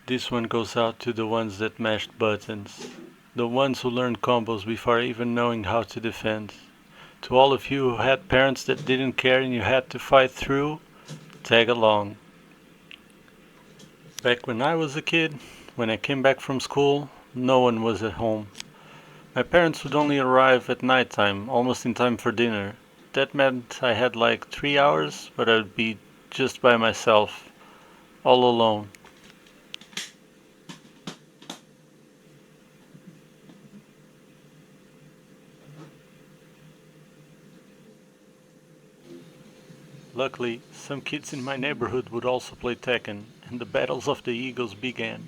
This one goes out to the ones that mashed buttons. The ones who learned combos before even knowing how to defend. To all of you who had parents that didn't care and you had to fight through, tag along. Back when I was a kid, when I came back from school, no one was at home. My parents would only arrive at night time, almost in time for dinner. That meant I had like 3 hours, but I'd be just by myself, all alone. Luckily, some kids in my neighborhood would also play Tekken, and the battles of the egos began.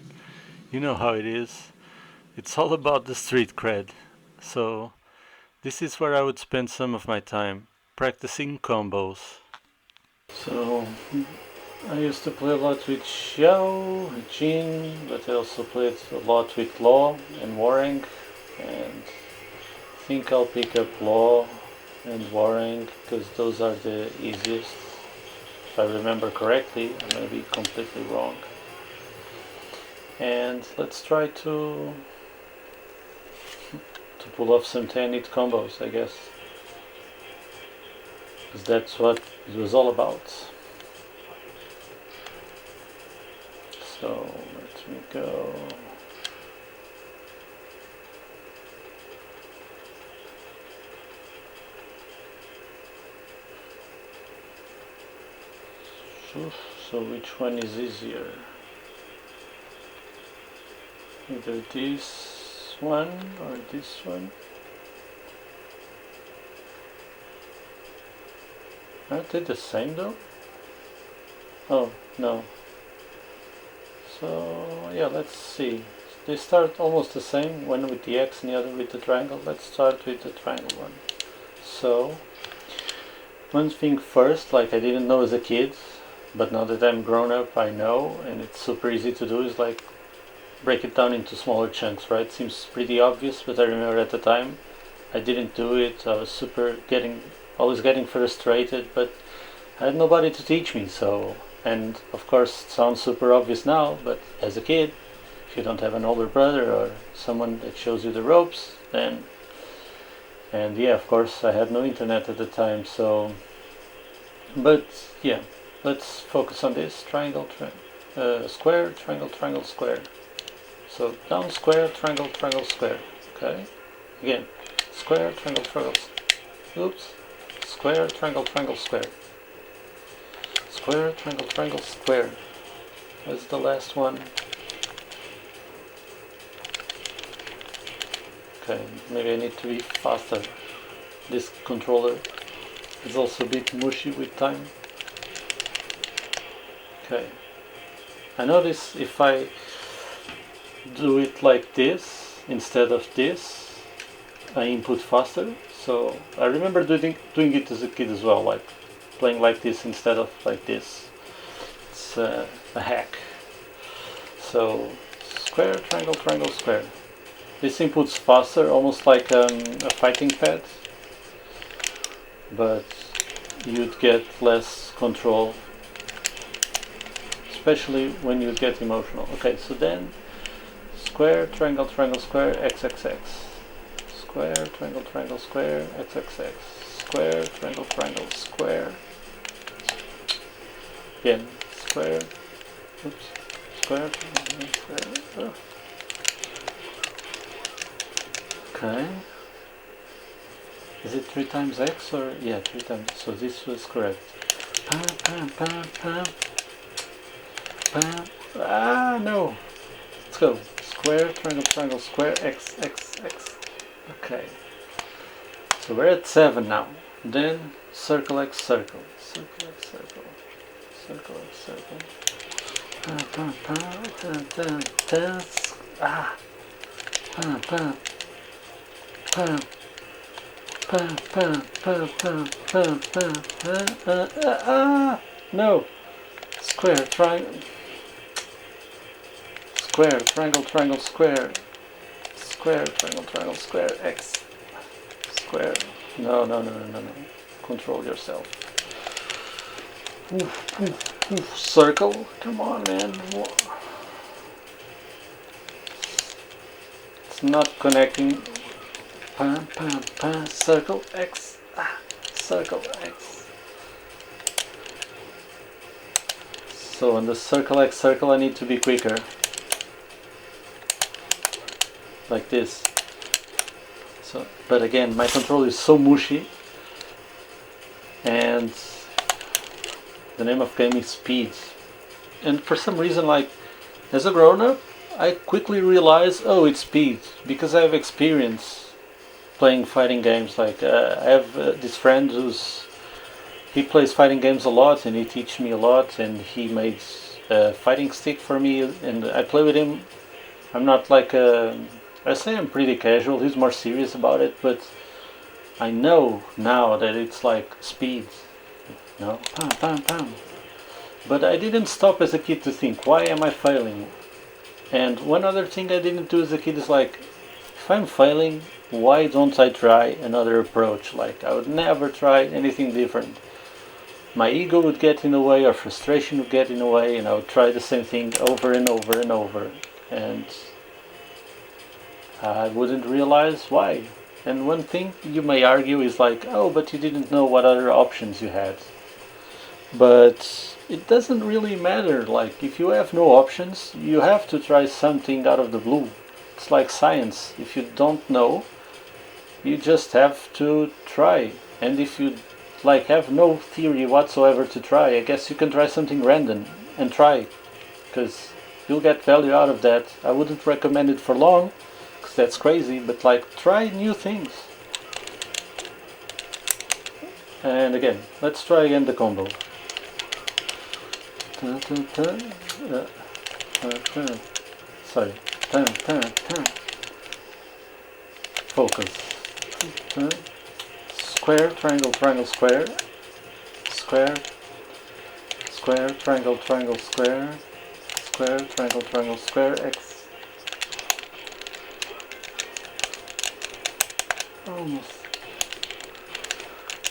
You know how it is. It's all about the street cred. So, this is where I would spend some of my time, practicing combos. So, I used to play a lot with Xiao, Jin, but I also played a lot with Law and Warring, and I think I'll pick up Law and Warring because those are the easiest. If I remember correctly, I may be completely wrong. And let's try to pull off some 10-hit combos, I guess. Because that's what it was all about. So let me go. So which one is easier? Either this one or this one? Aren't they the same though? Oh, no. So yeah, let's see. They start almost the same, one with the X and the other with the triangle. Let's start with the triangle one. So, one thing first, like I didn't know as a kid, but now that I'm grown up I know, and it's super easy to do, is like break it down into smaller chunks, right? Seems pretty obvious, but I remember at the time I didn't do it. I was always getting frustrated, but I had nobody to teach me, so, and of course it sounds super obvious now, but as a kid, if you don't have an older brother or someone that shows you the ropes, then, and yeah, of course I had no internet at the time, so, but yeah, let's focus on this. Triangle, square, triangle, triangle, square. So down, square, triangle, triangle, square. Okay, again, square, triangle, triangle, oops, square, triangle, triangle, square. Square, triangle, triangle, square. That's the last one. Okay, maybe I need to be faster. This controller is also a bit mushy with time. Okay, I notice if I do it like this instead of this, I input faster. So I remember doing it as a kid as well, like playing like this instead of like this. It's a hack. So square, triangle, triangle, square. This inputs faster, almost like a fighting pad, but you'd get less control, especially when you get emotional. Okay, so then square, triangle, triangle, square, XXX. Square, triangle, triangle, square, XXX. Square, triangle, triangle, square. Again, square. Oops. Square, triangle, square. Oh. Okay. Is it 3 times X or? Yeah, 3 times. So this was correct. Pam, pam, pam, pam. Pam. Ah, no. Let's go. Square, triangle, triangle, square, X, X, X. Okay. So we're at 7 now. Then circle, X, circle. Circle, X, circle. Circle, X, circle. Pam, pam, pam, pam, pam, pam. Ah. Pam, pam. Pam. Pam, pam, pam, pam, pam, pam, no. Square, triangle. Square, triangle, triangle, square. Square, triangle, triangle, square, X. Square. No, no, no, no, no, no. Control yourself. Oof, oof, oof. Circle. Come on, man. It's not connecting. Pam, pam, pam, circle X, circle X. So on the circle X circle I need to be quicker. Like this. So, but again, my control is so mushy. And the name of game is speed. And for some reason, like, as a grown-up, I quickly realize, oh, it's speed. Because I have experience playing fighting games. Like, I have this friend he plays fighting games a lot, and he teaches me a lot, and he made a fighting stick for me, and I play with him. I'm not like I say I'm pretty casual, he's more serious about it, but I know now that it's like speed. No, pam, pam, pam. But I didn't stop as a kid to think, why am I failing? And one other thing I didn't do as a kid is like, if I'm failing, why don't I try another approach? Like, I would never try anything different. My ego would get in the way, or frustration would get in the way, and I would try the same thing over and over and over. And I wouldn't realize why. And one thing you may argue is like, oh, but you didn't know what other options you had. But it doesn't really matter. Like, if you have no options, you have to try something out of the blue. It's like science. If you don't know, you just have to try. And if you like have no theory whatsoever to try, I guess you can try something random and try, because you'll get value out of that. I wouldn't recommend it for long, because that's crazy, but like, try new things. And again, let's try again the combo. Sorry. Focus. Square, triangle, triangle, square. Square. Square, triangle, triangle, square. Square, triangle, triangle, square, X. Almost.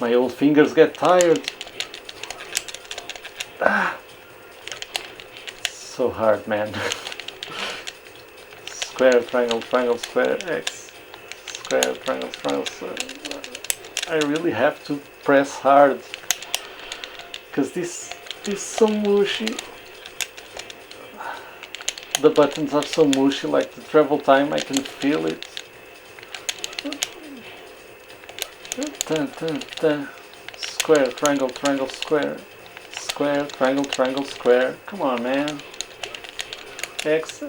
My old fingers get tired. So hard, man. Square, triangle, triangle, square, X. Square, triangle, triangle, square. I really have to press hard, because this is so mushy. The buttons are so mushy, like the travel time, I can feel it. Square, triangle, triangle, square. Square, triangle, triangle, square. Come on, man. X.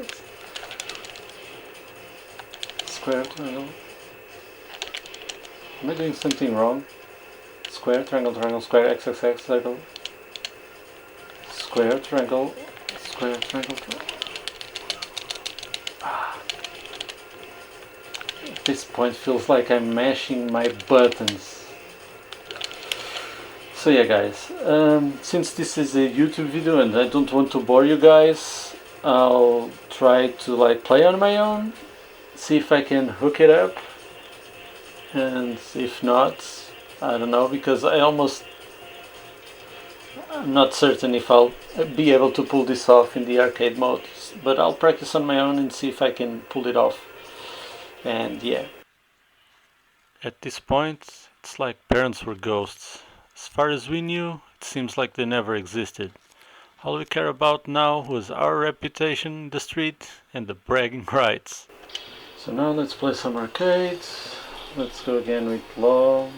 Square, triangle. Am I doing something wrong? Square, triangle, triangle, square, X, X, X, circle. Square, triangle, square, triangle, triangle. At this point feels like I'm mashing my buttons. So yeah, guys, since this is a YouTube video and I don't want to bore you guys, I'll try to like play on my own, see if I can hook it up. And if not, I don't know, because I'm not certain if I'll be able to pull this off in the arcade mode, but I'll practice on my own and see if I can pull it off. And yeah. At this point, it's like parents were ghosts. As far as we knew, it seems like they never existed. All we care about now was our reputation in the street and the bragging rights. So now let's play some arcades. Let's go again with low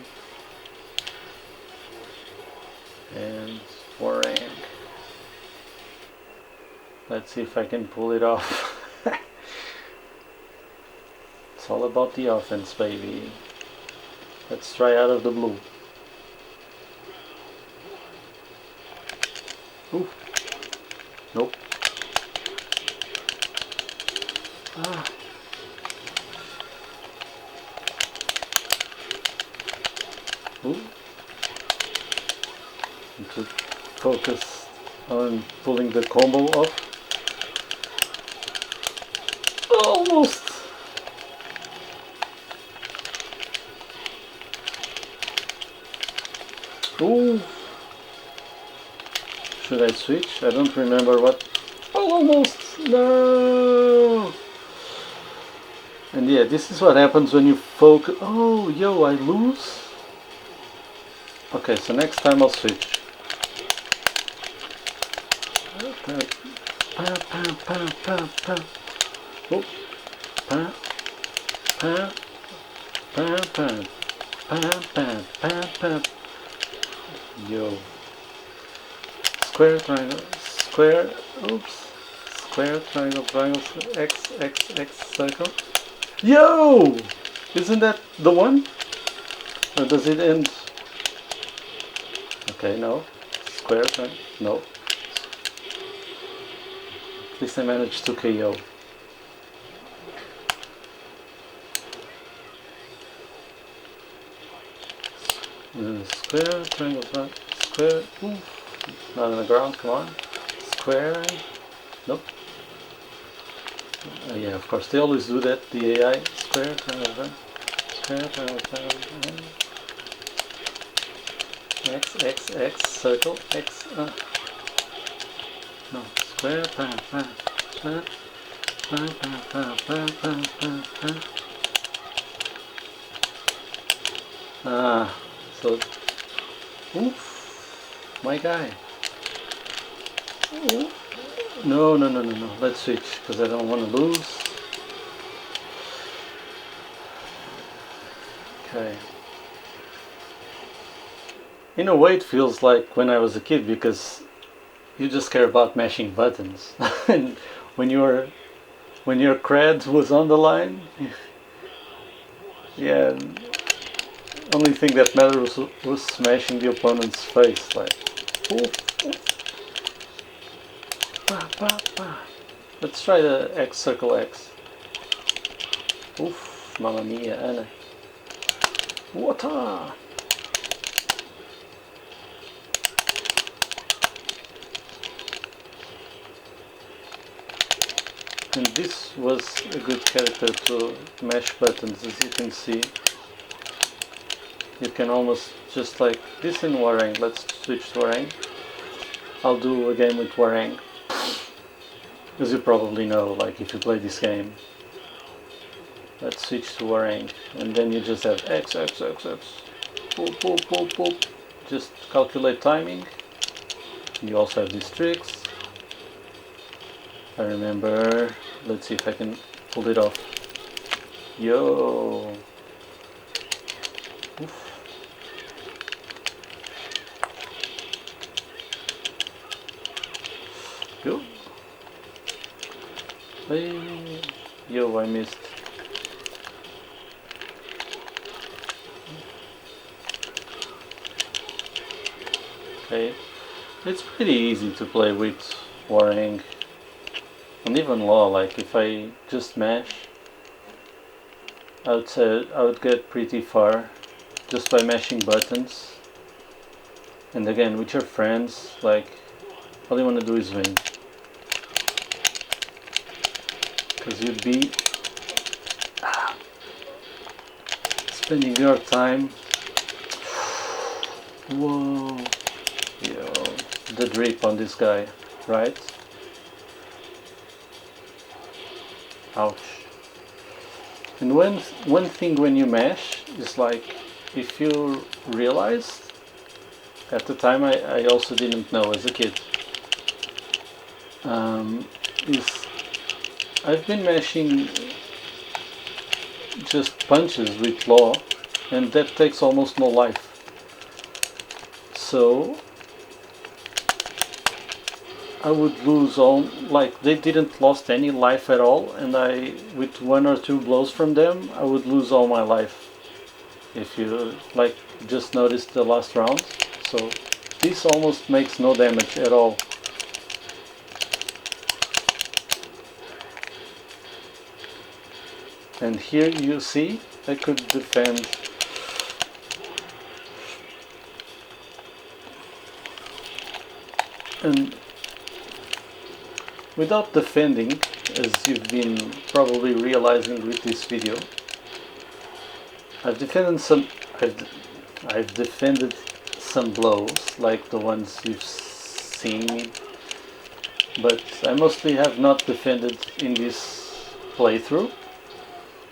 and Warang. Let's see if I can pull it off. It's all about the offense, baby. Let's try out of the blue. Ooh. Nope. Ah. Ooh. Need to focus on pulling the combo off. Almost. Ooh. Should I switch? I don't remember what. Oh, almost. No. And yeah, this is what happens when you focus. Oh, yo, I lose? Okay, so next time I'll switch. Oh, yo. Square, triangle, square, oops. Square, triangle, triangle, X, X, X, circle. Yo! Isn't that the one? Or does it end? Okay, no. Square, triangle, no. At least I managed to KO. Square, triangle, triangle, square, oof. Not on the ground, come on. Square, nope. Yeah, of course, they always do that, the AI. Square, triangle, triangle, square, triangle, triangle, X, X, X, circle, X, no, square, square, so, oof, my guy. Oof. No, let's switch, because I don't want to lose. Okay. In a way it feels like when I was a kid, because you just care about mashing buttons. And when your cred was on the line, yeah, only thing that mattered was smashing the opponent's face, like, oof, oof. Let's try the X circle X. Oof, mamma mia, Anna. Water! And this was a good character to mash buttons, as you can see. You can almost just like this in Warang. Let's switch to Warang. I'll do a game with Warang. As you probably know, like if you play this game. Let's switch to Warang. And then you just have X, X, X, X. Boop, boop, boop, boop. Just calculate timing. You also have these tricks. I remember. Let's see if I can pull it off. Yo! Oof. Go! Hey. Yo, I missed. Okay, it's pretty easy to play with Warang. And even Law, like if I just mash, I would say I would get pretty far just by mashing buttons. And again, with your friends, like all you want to do is win. Because you'd be spending your time. Whoa, yo, the drip on this guy, right? Ouch. And one thing when you mash is like, if you realize, at the time I also didn't know as a kid, is I've been mashing just punches with Law, and that takes almost no life. So I would lose all, like they didn't lost any life at all, and I, with one or two blows from them, I would lose all my life. If you like just noticed the last round, so this almost makes no damage at all. And here you see I could defend. And without defending, as you've been probably realizing with this video, I've defended some blows, like the ones you've seen me, but I mostly have not defended in this playthrough.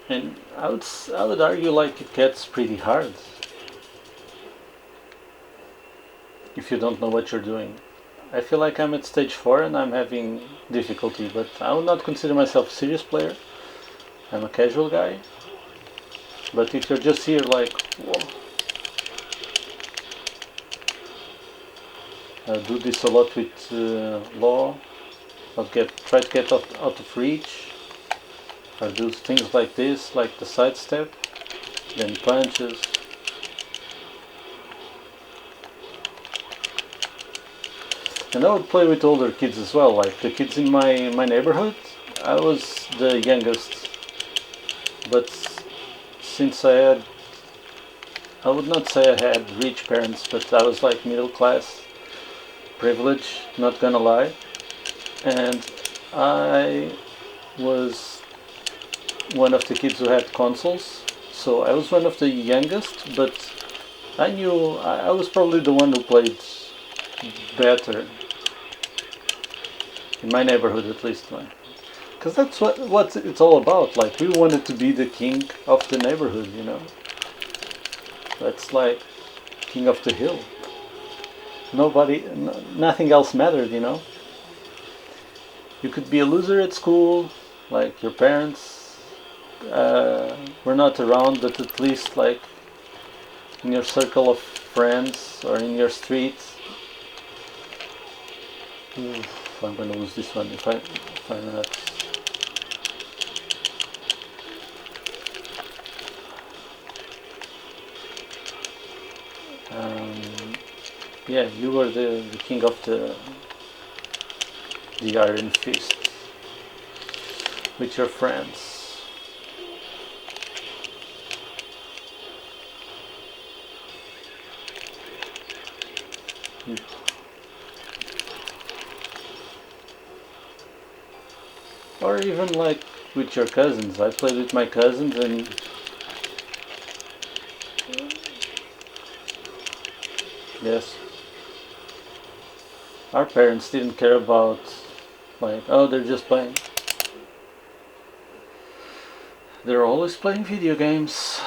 And I would argue like it gets pretty hard if you don't know what you're doing. I feel like I'm at stage 4 and I'm having difficulty, but I would not consider myself a serious player. I'm a casual guy. But if you're just here like, whoa, I do this a lot with law. I'll try to get out of reach. I'll do things like this, like the sidestep, then punches. And I would play with older kids as well, like the kids in my neighborhood. I was the youngest, but since I would not say I had rich parents, but I was like middle class, privilege, not gonna lie. And I was one of the kids who had consoles, so I was one of the youngest, but I knew I was probably the one who played better in my neighborhood, at least, because that's what it's all about. Like, we wanted to be the king of the neighborhood, you know. That's like king of the hill. Nothing else mattered, you know. You could be a loser at school, like your parents were not around, but at least like in your circle of friends or in your street. Oof, I'm gonna lose this one if I'm not. Yeah, you were the king of the Iron Fist with your friends. Or even like with your cousins. I played with my cousins and yes, our parents didn't care about like, oh, they're just playing. They're always playing video games.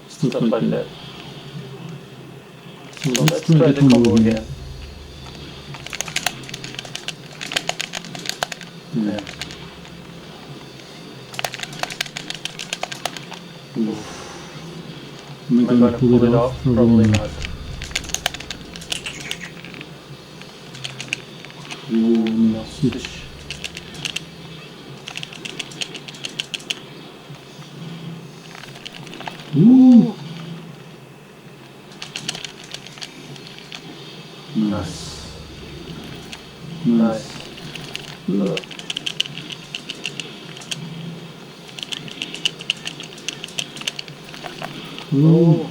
Stuff like that. So let's try the combo again. Yeah. Am I gonna pull it off? Probably not. No, switch. Ooh! Nice. Nice. Ooh!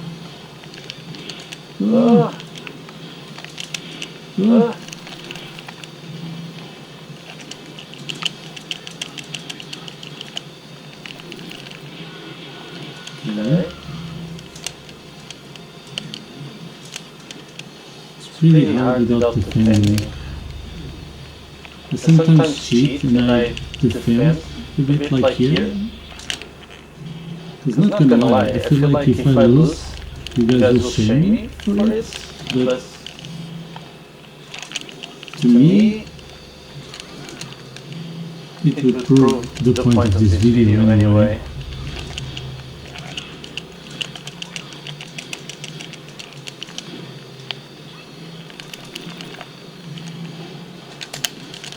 Okay. It's really hard without defending. I sometimes cheat and I defend a bit like here. It's not gonna lie, I feel like if I lose, you guys will shame me for it, but to me, it would prove the point of this video anyway.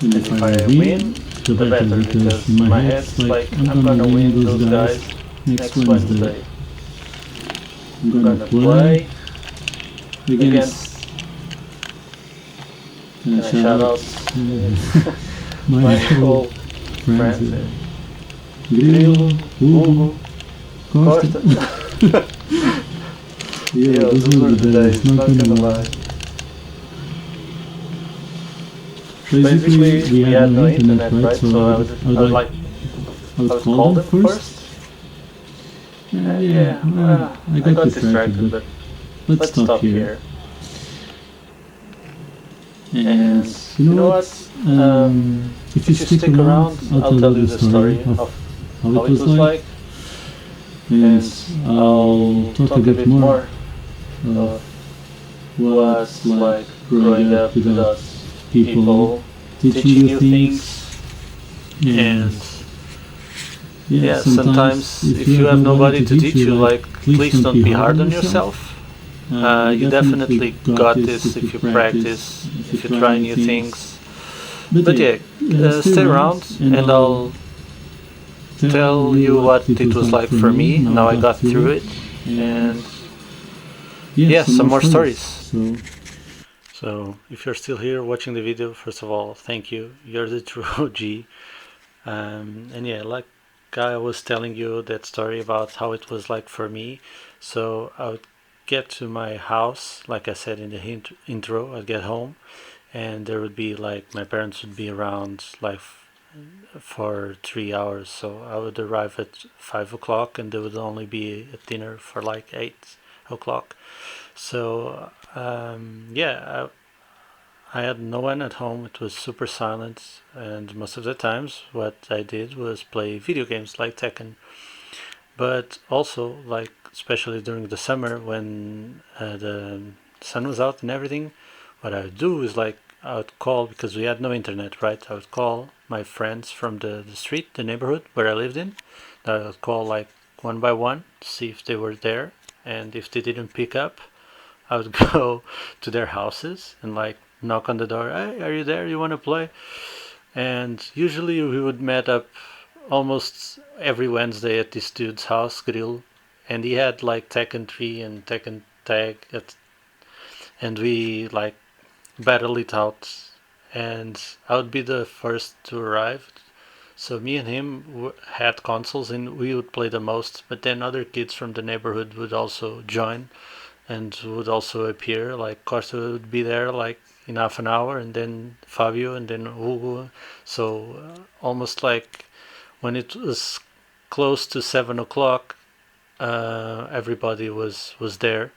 And if I win, the better, because in my head it's like I'm gonna win those guys next Wednesday. I'm gonna play against shout out my whole friends there. Grillo, Hugo, Costa. Yeah, those were the days, not gonna lie. Basically, we had no internet, right? So I would call them first. I got distracted, but let's stop here. And you know what? If you stick around, I'll tell you the story of how it was like, and I'll talk a bit more of what's like growing up without people teaching you things. And yeah, sometimes if you have nobody to teach you, like, please don't be hard on yourself. You definitely got this if you practice, if you try new things. But yeah, stay around and I'll tell you what it was like for me. Now I got through it, and yeah, some more stories. So if you're still here watching the video, first of all, thank you. You're the true OG. And yeah, like I was telling you that story about how it was like for me. So I would get to my house, like I said in the intro, I'd get home, and there would be like my parents would be around like for 3 hours. So I would arrive at 5 o'clock, and they would only be at dinner for like 8 o'clock. So yeah, I had no one at home. It was super silent, and most of the times what I did was play video games like Tekken. But also, like, especially during the summer when the sun was out and everything, what I would do is like I would call, because we had no internet, right? I would call my friends from the street, the neighborhood where I lived in. I would call like one by one to see if they were there, and if they didn't pick up, I would go to their houses and like knock on the door. Hey, are you there? You want to play? And usually we would meet up almost every Wednesday at this dude's house, Grill, and he had like Tekken 3 and Tekken Tag, and we like battle it out. And I would be the first to arrive. So me and him had consoles, and we would play the most. But then other kids from the neighborhood would also join and would also appear. Like Costa would be there like in half an hour, and then Fabio, and then Hugo. So almost like when it was close to 7 o'clock, everybody was there,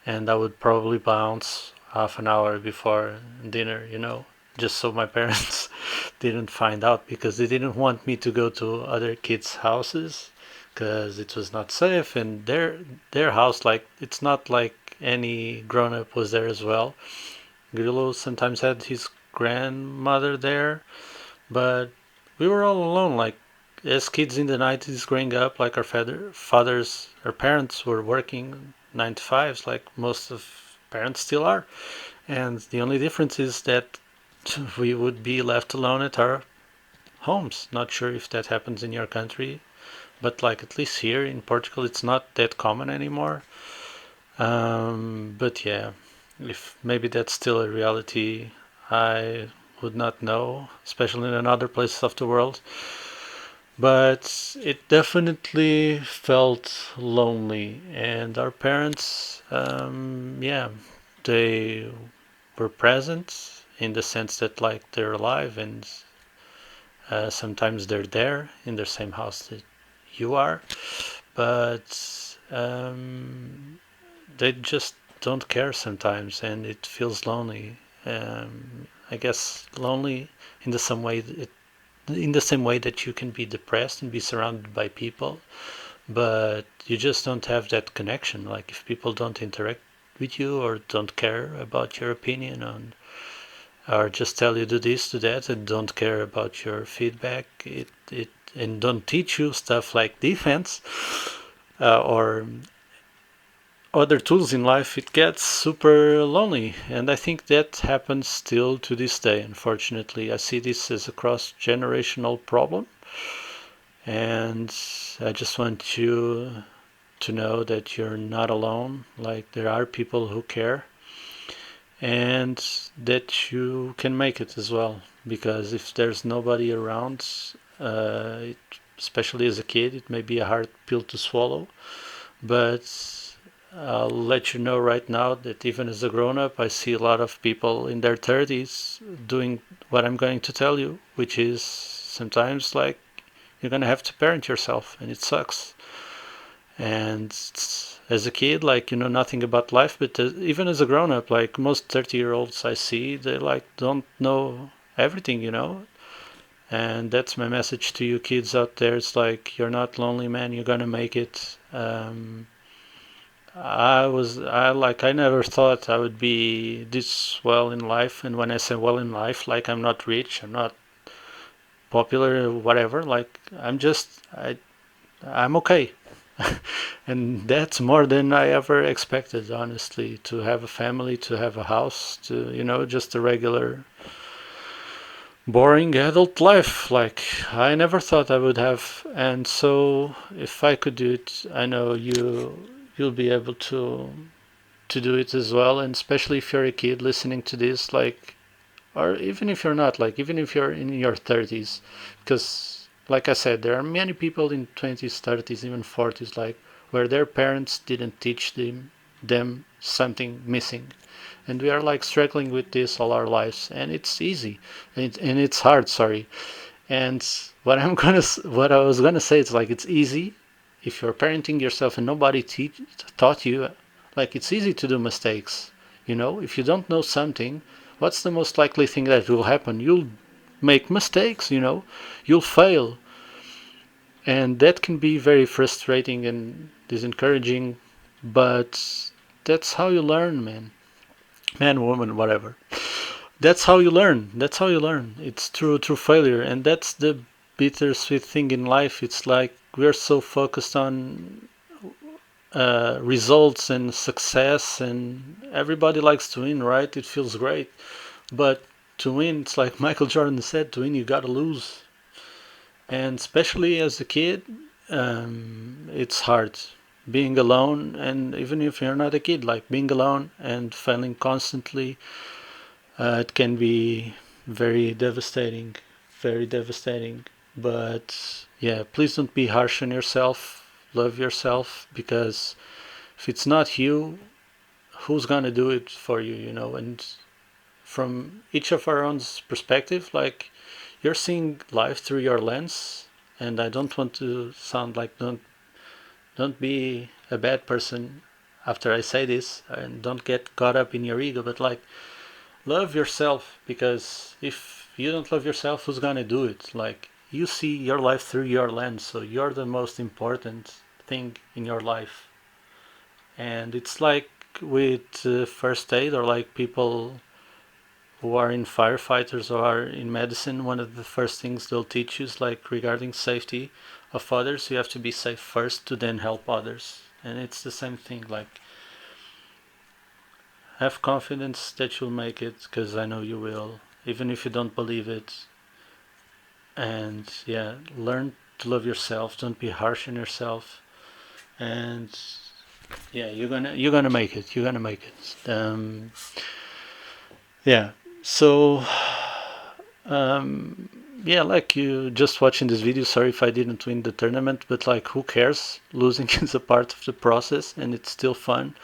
and I would probably bounce half an hour before dinner, just so my parents didn't find out, because they didn't want me to go to other kids' houses because it was not safe. And their house, like, it's not like any grown up was there as well. Grillo sometimes had his grandmother there, but we were all alone, like as kids in the 90s growing up. Like our parents were working 9 to 5s, like most of parents still are, and the only difference is that we would be left alone at our homes. Not sure if that happens in your country, but like at least here in Portugal it's not that common anymore. But yeah, if maybe that's still a reality, I would not know, especially in other places of the world. But it definitely felt lonely, and our parents, yeah, they were present in the sense that like they're alive, and sometimes they're there in the same house that you are, but they just don't care sometimes, and it feels lonely. I guess lonely in the same way that you can be depressed and be surrounded by people, but you just don't have that connection. Like if people don't interact with you or don't care about your opinion on, or just tell you do this, do that, and don't care about your feedback, and don't teach you stuff like defense or other tools in life, it gets super lonely. And I think that happens still to this day, unfortunately. I see this as a cross-generational problem, and I just want you to know that you're not alone. Like there are people who care, and that you can make it as well, because if there's nobody around, especially as a kid, it may be a hard pill to swallow. But I'll let you know right now that even as a grown-up, I see a lot of people in their 30s doing what I'm going to tell you, which is sometimes like you're gonna have to parent yourself, and it sucks. And as a kid, like, you know nothing about life, but even as a grown-up, like most 30-year-olds I see, they like don't know everything, you know. And that's my message to you kids out there. It's like, you're not lonely, man. You're gonna make it. I never thought I would be this well in life. And when I say well in life, like, I'm not rich, I'm not popular, whatever. Like, I'm okay. And that's more than I ever expected, honestly. To have a family, to have a house, to, you know, just a regular boring adult life like I never thought I would have. And so if I could do it, I know you'll be able to do it as well. And especially if you're a kid listening to this, like, or even if you're not, like, even if you're in your 30s, because like I said, there are many people in 20s, 30s, even 40s, like, where their parents didn't teach them something missing. And we are like struggling with this all our lives, and it's easy, and it's hard, sorry. And what I was gonna say is, like, it's easy if you're parenting yourself and nobody taught you. Like, it's easy to do mistakes, you know. If you don't know something, what's the most likely thing that will happen? You'll make mistakes, you know. You'll fail, and that can be very frustrating and disencouraging, but that's how you learn, man, woman, whatever. That's how you learn. That's how you learn. It's through failure, and that's the bittersweet thing in life. It's like we're so focused on results and success, and everybody likes to win, right? It feels great, but to win, it's like Michael Jordan said, to win you gotta lose. And especially as a kid, it's hard being alone. And even if you're not a kid, like, being alone and failing constantly, it can be very devastating, very devastating. But yeah, please don't be harsh on yourself. Love yourself, because if it's not you, who's gonna do it for you, you know? And from each of our own perspective, like, you're seeing life through your lens. And I don't want to sound like, don't be a bad person after I say this, and don't get caught up in your ego, but, like, love yourself, because if you don't love yourself, who's gonna do it? Like, you see your life through your lens, so you're the most important thing in your life. And it's like with first aid, or like people who are in firefighters or are in medicine, one of the first things they'll teach you is, like, regarding safety of others, you have to be safe first to then help others. And it's the same thing, like, have confidence that you'll make it, because I know you will, even if you don't believe it. And yeah, learn to love yourself, don't be harsh on yourself. And yeah, you're gonna make it, yeah. So yeah, like, you just watching this video, sorry if I didn't win the tournament, but, like, who cares? Losing is a part of the process, and it's still fun.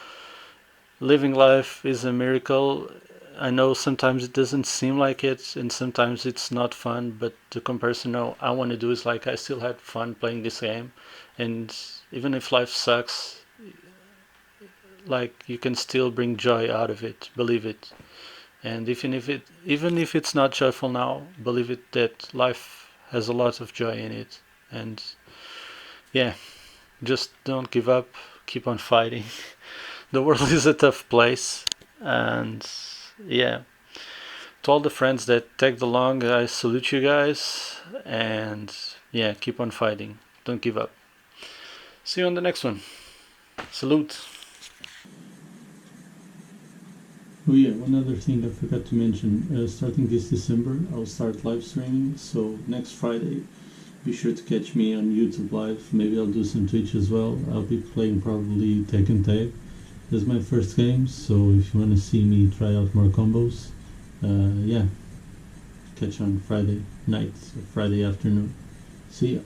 Living life is a miracle. I know sometimes it doesn't seem like it, and sometimes it's not fun, but the comparison I want to do is, like, I still had fun playing this game. And even if life sucks, like, you can still bring joy out of it, believe it. And even if it's not joyful now, believe it, that life has a lot of joy in it. And yeah, just don't give up, keep on fighting. The world is a tough place. And yeah, to all the friends that tagged along, I salute you guys. And yeah, keep on fighting, don't give up. See you on the next one. Salute. Oh yeah, one other thing I forgot to mention. Starting this December, I'll start live streaming. So next Friday, be sure to catch me on YouTube Live. Maybe I'll do some Twitch as well. I'll be playing probably Tekken Tag. That's my first game, so if you want to see me try out more combos, yeah, catch on Friday night or Friday afternoon. See ya.